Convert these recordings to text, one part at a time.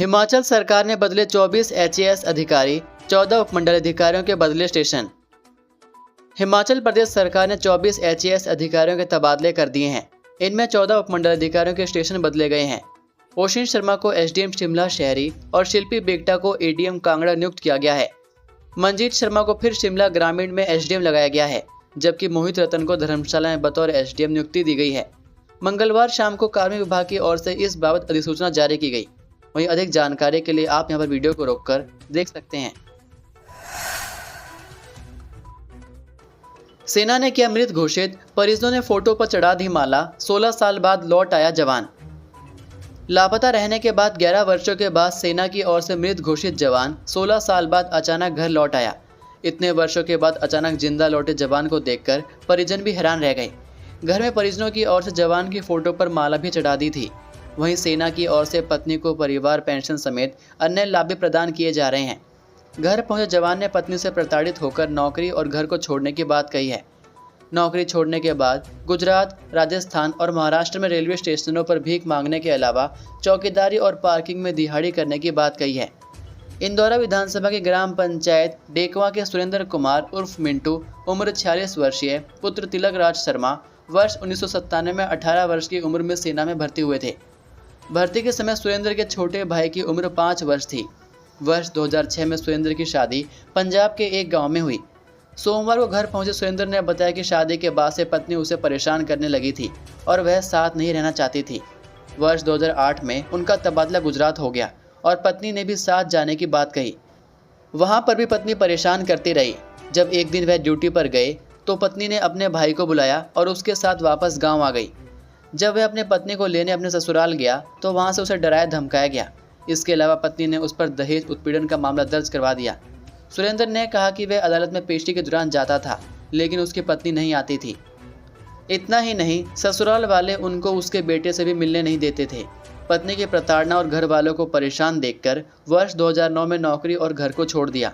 हिमाचल सरकार ने बदले 24 एचएएस अधिकारी, 14 उपमंडल अधिकारियों के बदले स्टेशन। हिमाचल प्रदेश सरकार ने 24 एचएएस अधिकारियों के तबादले कर दिए हैं। इनमें 14 उपमंडल अधिकारियों के स्टेशन बदले गए हैं। ओशिन शर्मा को एसडीएम शिमला शहरी और शिल्पी बेगटा को एडीएम कांगड़ा नियुक्त किया गया है। मंजीत शर्मा को फिर शिमला ग्रामीण में एसडीएम लगाया गया है, जबकि मोहित रतन को धर्मशाला में बतौर एसडीएम नियुक्ति दी गई है। मंगलवार शाम को कार्मिक विभाग की ओर से इस बाबत अधिसूचना जारी की गई। वहीं अधिक जानकारी के लिए आप यहां पर वीडियो को रोककर देख सकते हैं। सेना ने किया मृत घोषित, परिजनों ने फोटो पर चढ़ा दी माला। 16 साल बाद लौट आया जवान। लापता रहने के बाद 11 वर्षों के बाद सेना की ओर से मृत घोषित जवान 16 साल बाद अचानक घर लौट आया। इतने वर्षों के बाद अचानक जिंदा लौटे जवान को देखकर परिजन भी हैरान रह गए। घर में परिजनों की ओर से जवान की फोटो पर माला भी चढ़ा दी थी। वहीं सेना की ओर से पत्नी को परिवार पेंशन समेत अन्य लाभ भी प्रदान किए जा रहे हैं। घर पहुंचे जवान ने पत्नी से प्रताड़ित होकर नौकरी और घर को छोड़ने की बात कही है। नौकरी छोड़ने के बाद गुजरात, राजस्थान और महाराष्ट्र में रेलवे स्टेशनों पर भीख मांगने के अलावा चौकीदारी और पार्किंग में दिहाड़ी करने की बात कही है। इंदौरा विधानसभा की ग्राम पंचायत डेकवा के सुरेंद्र कुमार उर्फ मिंटू, उम्र 46 वर्षीय, पुत्र तिलक राज शर्मा, वर्ष 1997 में 18 वर्ष की उम्र में सेना में भर्ती हुए थे। भर्ती के समय सुरेंद्र के छोटे भाई की उम्र 5 वर्ष थी। वर्ष 2006 में सुरेंद्र की शादी पंजाब के एक गांव में हुई। सोमवार को घर पहुंचे सुरेंद्र ने बताया कि शादी के बाद से पत्नी उसे परेशान करने लगी थी और वह साथ नहीं रहना चाहती थी। वर्ष 2008 में उनका तबादला गुजरात हो गया और पत्नी ने भी साथ जाने की बात कही। वहां पर भी पत्नी परेशान करती रही। जब एक दिन वह ड्यूटी पर गए तो पत्नी ने अपने भाई को बुलाया और उसके साथ वापस गाँव आ गई। जब वह अपने पत्नी को लेने अपने ससुराल गया तो वहां से उसे डराया धमकाया गया। इसके अलावा पत्नी ने उस पर दहेज उत्पीड़न का मामला दर्ज करवा दिया। सुरेंद्र ने कहा कि वह अदालत में पेशी के दौरान जाता था, लेकिन उसकी पत्नी नहीं आती थी। इतना ही नहीं, ससुराल वाले उनको उसके बेटे से भी मिलने नहीं देते थे। पत्नी की प्रताड़ना और घर वालों को परेशान देखकर वर्ष 2009 में नौकरी और घर को छोड़ दिया।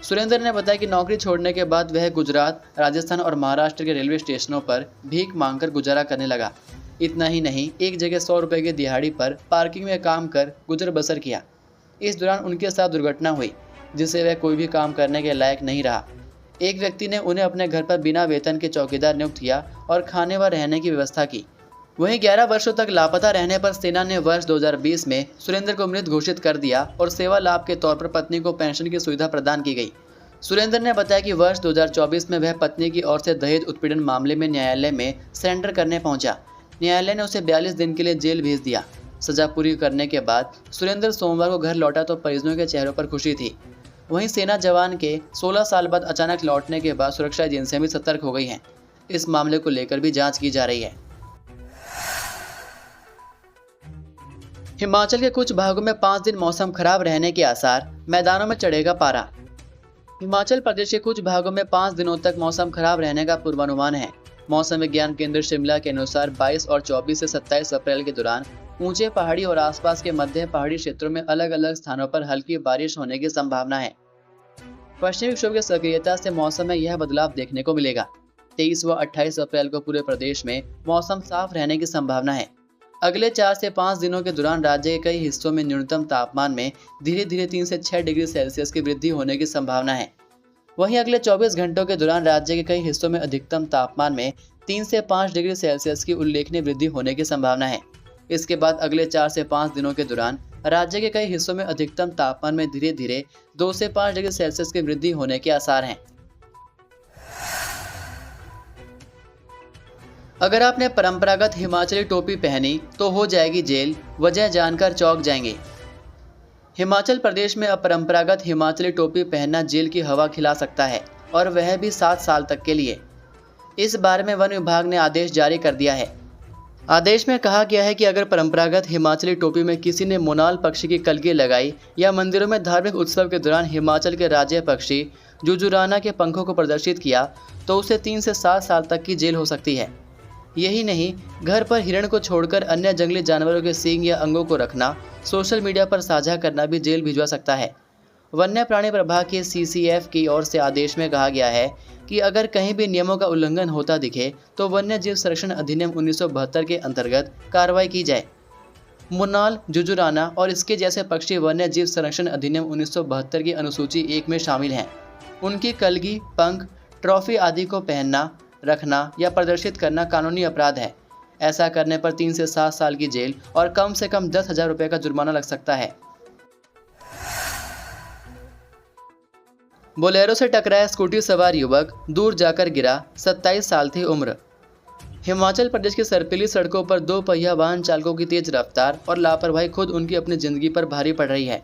सुरेंद्र ने बताया कि नौकरी छोड़ने के बाद वह गुजरात, राजस्थान और महाराष्ट्र के रेलवे स्टेशनों पर भीख मांगकर गुजारा करने लगा। इतना ही नहीं, एक जगह 100 रुपये की दिहाड़ी पर पार्किंग में काम कर गुजर बसर किया। इस दौरान उनके साथ दुर्घटना हुई, जिससे वह कोई भी काम करने के लायक नहीं रहा। एक व्यक्ति ने उन्हें अपने घर पर बिना वेतन के चौकीदार नियुक्त किया और खाने व रहने की व्यवस्था की। वहीं 11 वर्षों तक लापता रहने पर सेना ने वर्ष 2020 में सुरेंद्र को मृत घोषित कर दिया और सेवा लाभ के तौर पर पत्नी को पेंशन की सुविधा प्रदान की गई। सुरेंद्र ने बताया कि वर्ष 2024 में वह पत्नी की ओर से दहेज उत्पीड़न मामले में न्यायालय में सरेंडर करने पहुंचा। न्यायालय ने उसे 42 दिन के लिए जेल भेज दिया। सजा पूरी करने के बाद सुरेंद्र सोमवार को घर लौटा तो परिजनों के चेहरों पर खुशी थी। वहीं सेना जवान के 16 साल बाद अचानक लौटने के बाद सुरक्षा एजेंसियां भी सतर्क हो गई हैं। इस मामले को लेकर भी जांच की जा रही है। हिमाचल के कुछ भागों में 5 दिन मौसम खराब रहने के आसार, मैदानों में चढ़ेगा पारा। हिमाचल प्रदेश के कुछ भागों में 5 दिनों तक मौसम खराब रहने का पूर्वानुमान है। मौसम विज्ञान केंद्र शिमला के अनुसार 22 और 24 से 27 अप्रैल के दौरान ऊंचे पहाड़ी और आसपास के मध्य पहाड़ी क्षेत्रों में अलग अलग स्थानों पर हल्की बारिश होने की संभावना है। पश्चिमी विक्षोभ की सक्रियता से मौसम में यह बदलाव देखने को मिलेगा। 23 व 28 अप्रैल को पूरे प्रदेश में मौसम साफ रहने की संभावना है। अगले 4 से 5 दिनों के दौरान राज्य के कई हिस्सों में न्यूनतम तापमान में धीरे धीरे 3 से 6 डिग्री सेल्सियस की वृद्धि होने की संभावना है। वहीं अगले 24 घंटों के दौरान राज्य के कई हिस्सों में अधिकतम तापमान में 3 से 5 डिग्री सेल्सियस की उल्लेखनीय वृद्धि होने की संभावना है। इसके बाद अगले 4 से 5 दिनों के दौरान राज्य के कई हिस्सों में अधिकतम तापमान में धीरे धीरे 2 से 5 डिग्री सेल्सियस की वृद्धि होने के आसार हैं। अगर आपने परंपरागत हिमाचली टोपी पहनी तो हो जाएगी जेल, वजह जानकर चौंक जाएंगे। हिमाचल प्रदेश में अपरंपरागत हिमाचली टोपी पहनना जेल की हवा खिला सकता है, और वह भी 7 साल तक के लिए। इस बारे में वन विभाग ने आदेश जारी कर दिया है। आदेश में कहा गया है कि अगर परंपरागत हिमाचली टोपी में किसी ने मोनाल पक्षी की कलगी लगाई या मंदिरों में धार्मिक उत्सव के दौरान हिमाचल के राज्य पक्षी जुजुराना के पंखों को प्रदर्शित किया तो उसे 3 से 7 साल तक की जेल हो सकती है। यही नहीं, घर पर हिरण को छोड़कर अन्य जंगली जानवरों के सींग या अंगों को रखना, सोशल मीडिया पर साझा करना भी जेल भिजवा सकता है। वन्य प्राणी प्रभाग के सीसीएफ की ओर से आदेश में कहा गया है कि अगर कहीं भी नियमों का उल्लंघन होता दिखे तो वन्य जीव संरक्षण अधिनियम 1972 के अंतर्गत कार्रवाई की जाए। मुन्नाल, जुजुराना और इसके जैसे पक्षी वन्य जीव संरक्षण अधिनियम 1972 की अनुसूची 1 में शामिल हैं। उनकी कलगी, पंख, ट्रॉफी आदि को पहनना, रखना या प्रदर्शित करना कानूनी अपराध है। ऐसा करने पर 3 से 7 साल की जेल और कम से कम 10,000 रुपये का जुर्माना लग सकता है। बोलेरो से टकराया स्कूटी सवार युवक, दूर जाकर गिरा, 27 साल थी उम्र। हिमाचल प्रदेश की सर्पिली सड़कों पर 2 पहिया वाहन चालकों की तेज रफ्तार और लापरवाही खुद उनकी अपनी जिंदगी पर भारी पड़ रही है।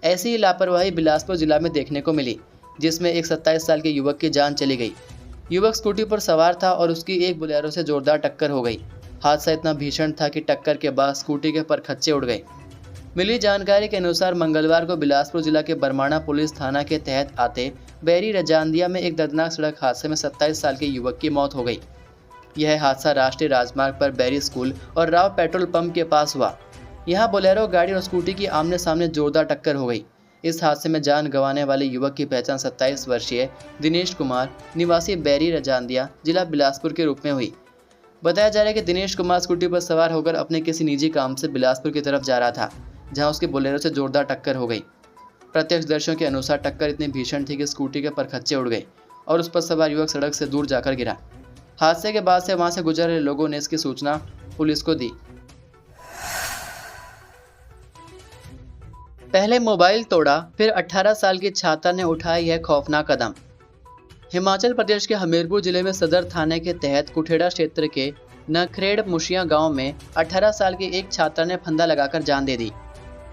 ऐसी ही लापरवाही बिलासपुर जिला में देखने को मिली, जिसमें एक 27 साल के युवक की जान चली गई। युवक स्कूटी पर सवार था और उसकी एक बोलेरो से जोरदार टक्कर हो गई। हादसा इतना भीषण था कि टक्कर के बाद स्कूटी के परखच्चे उड़ गए। मिली जानकारी के अनुसार मंगलवार को बिलासपुर जिला के बरमाणा पुलिस थाना के तहत आते बैरी रजांदिया में एक दर्दनाक सड़क हादसे में 27 साल के युवक की मौत हो गई। यह हादसा राष्ट्रीय राजमार्ग पर बैरी स्कूल और राव पेट्रोल पंप के पास हुआ। यहां बोलेरो गाड़ी और स्कूटी की आमने सामने जोरदार टक्कर हो गई। इस हादसे में जान गंवाने वाले युवक की पहचान 27 वर्षीय दिनेश कुमार, निवासी बैरी रजांदिया, जिला बिलासपुर के रूप में हुई। बताया जा रहा है कि दिनेश कुमार स्कूटी पर सवार होकर अपने किसी निजी काम से बिलासपुर की तरफ जा रहा था, जहां उसकी बोलेरो से जोरदार टक्कर हो गई। प्रत्यक्षदर्शियों के अनुसार टक्कर इतनी भीषण थी कि स्कूटी के परखच्चे उड़ गए और उस पर सवार युवक सड़क से दूर जाकर गिरा। हादसे के बाद से वहां से गुजर रहे लोगों ने इसकी सूचना पुलिस को दी। पहले मोबाइल तोड़ा, फिर 18 साल की छात्रा ने उठाया यह खौफनाक कदम। हिमाचल प्रदेश के हमीरपुर जिले में सदर थाने के तहत कुठेड़ा क्षेत्र के नखरेड़ मुशिया गांव में 18 साल की एक छात्रा ने फंदा लगाकर जान दे दी।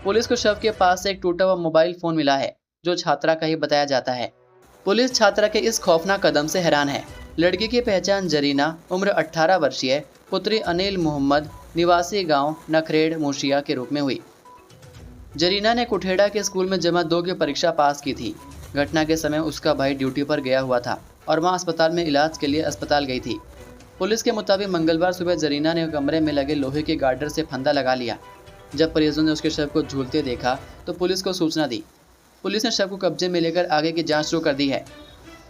पुलिस को शव के पास से एक टूटा हुआ मोबाइल फोन मिला है, जो छात्रा का ही बताया जाता है। पुलिस छात्रा के इस खौफनाक कदम से हैरान है। लड़की की पहचान जरीना, उम्र 18 वर्षीय, पुत्री अनिल मोहम्मद, निवासी गांव नखरेड़ मुशिया के रूप में हुई। जरीना ने कुठेड़ा के स्कूल में जमा 2 की परीक्षा पास की थी। घटना के समय उसका भाई ड्यूटी पर गया हुआ था और वहां अस्पताल में इलाज के लिए अस्पताल गई थी। पुलिस के मुताबिक मंगलवार सुबह जरीना ने कमरे में लगे लोहे के गार्डर से फंदा लगा लिया। जब परिजनों ने उसके शव को झूलते देखा तो पुलिस को सूचना दी। पुलिस ने शव को कब्जे में लेकर आगे की जांच शुरू कर दी है।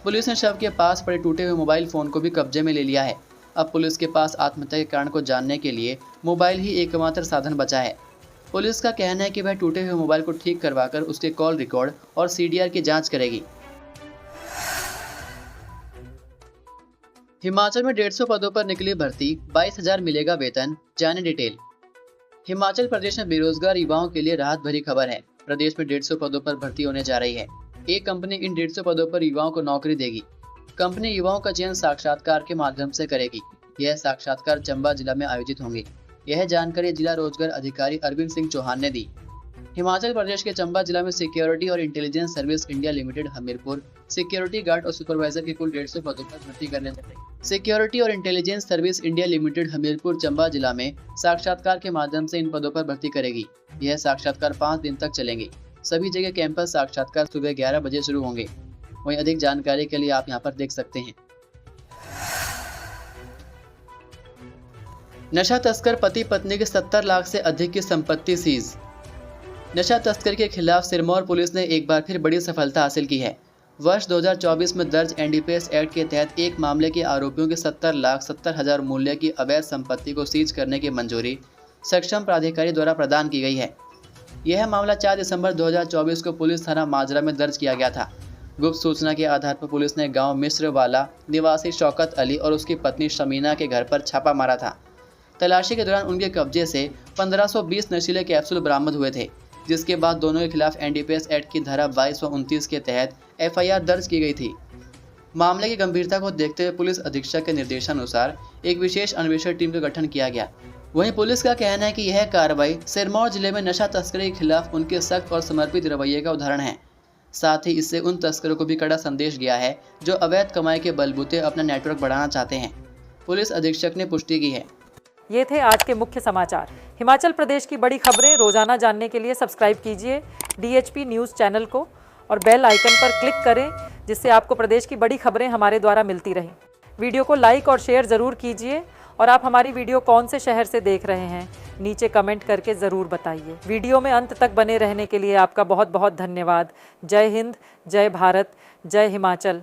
पुलिस ने शव के पास पड़े टूटे हुए मोबाइल फ़ोन को भी कब्जे में ले लिया है। अब पुलिस के पास आत्महत्या के कारण को जानने के लिए मोबाइल ही एकमात्र साधन बचा है। पुलिस का कहना है कि वह टूटे हुए मोबाइल को ठीक करवाकर उसके कॉल रिकॉर्ड और CDR की जांच करेगी। हिमाचल में 150 पदों पर निकली भर्ती, 22,000 मिलेगा वेतन, जाने डिटेल। हिमाचल प्रदेश में बेरोजगार युवाओं के लिए राहत भरी खबर है। प्रदेश में 150 पदों पर भर्ती होने जा रही है। एक कंपनी इन 150 पदों पर युवाओं को नौकरी देगी। कंपनी युवाओं का चयन साक्षात्कार के माध्यम से करेगी। यह साक्षात्कार चंबा जिला में आयोजित होंगे। यह जानकारी जिला रोजगार अधिकारी अरविंद सिंह चौहान ने दी। हिमाचल प्रदेश के चंबा जिला में सिक्योरिटी और intelligence service India limited Hamirpur security guard और सुपरवाइजर के कुल 150 पदों पर भर्ती करने जा रही है। सिक्योरिटी और intelligence service India limited Hamirpur Chamba जिला में साक्षात्कार के माध्यम से इन पदों पर भर्ती करेगी। यह साक्षात्कार 5 दिन तक चलेंगे। सभी जगह कैंपस साक्षात्कार सुबह 11 बजे शुरू होंगे। वहीं अधिक जानकारी के लिए आप यहां पर देख सकते हैं। नशा तस्कर पति पत्नी के 70 लाख से अधिक की संपत्ति सीज। नशा तस्करी के खिलाफ सिरमौर पुलिस ने एक बार फिर बड़ी सफलता हासिल की है। वर्ष 2024 में दर्ज NDPS एक्ट के तहत एक मामले के आरोपियों के 70,70,000 मूल्य की अवैध संपत्ति को सीज करने की मंजूरी सक्षम प्राधिकारी द्वारा प्रदान की गई है। यह मामला 4 दिसंबर 2024 को पुलिस थाना माजरा में दर्ज किया गया था। गुप्त सूचना के आधार पर पुलिस ने गांव मिस्रवाला निवासी शौकत अली और उसकी पत्नी शमीना के घर पर छापा मारा था। तलाशी के दौरान उनके कब्जे से 1520 नशीले कैप्सूल बरामद हुए थे, जिसके बाद दोनों के खिलाफ NDPS एक्ट की धारा 22 व 29 के तहत FIR दर्ज की गई थी। मामले की गंभीरता को देखते हुए पुलिस अधीक्षक के निर्देशानुसार एक विशेष अन्वेषण टीम का गठन किया गया। वहीं पुलिस का कहना है कि यह कार्रवाई सिरमौर जिले में नशा तस्करी के खिलाफ उनके सख्त और समर्पित रवैये का उदाहरण है। साथ ही इससे उन तस्करों को भी कड़ा संदेश गया है जो अवैध कमाई के बलबूते अपना नेटवर्क बढ़ाना चाहते हैं। पुलिस अधीक्षक ने पुष्टि की है। ये थे आज के मुख्य समाचार। हिमाचल प्रदेश की बड़ी खबरें रोजाना जानने के लिए सब्सक्राइब कीजिए DHP न्यूज़ चैनल को और बेल आइकन पर क्लिक करें, जिससे आपको प्रदेश की बड़ी खबरें हमारे द्वारा मिलती रहें। वीडियो को लाइक और शेयर ज़रूर कीजिए और आप हमारी वीडियो कौन से शहर से देख रहे हैं नीचे कमेंट करके ज़रूर बताइए। वीडियो में अंत तक बने रहने के लिए आपका बहुत बहुत धन्यवाद। जय हिंद, जय भारत, जय हिमाचल।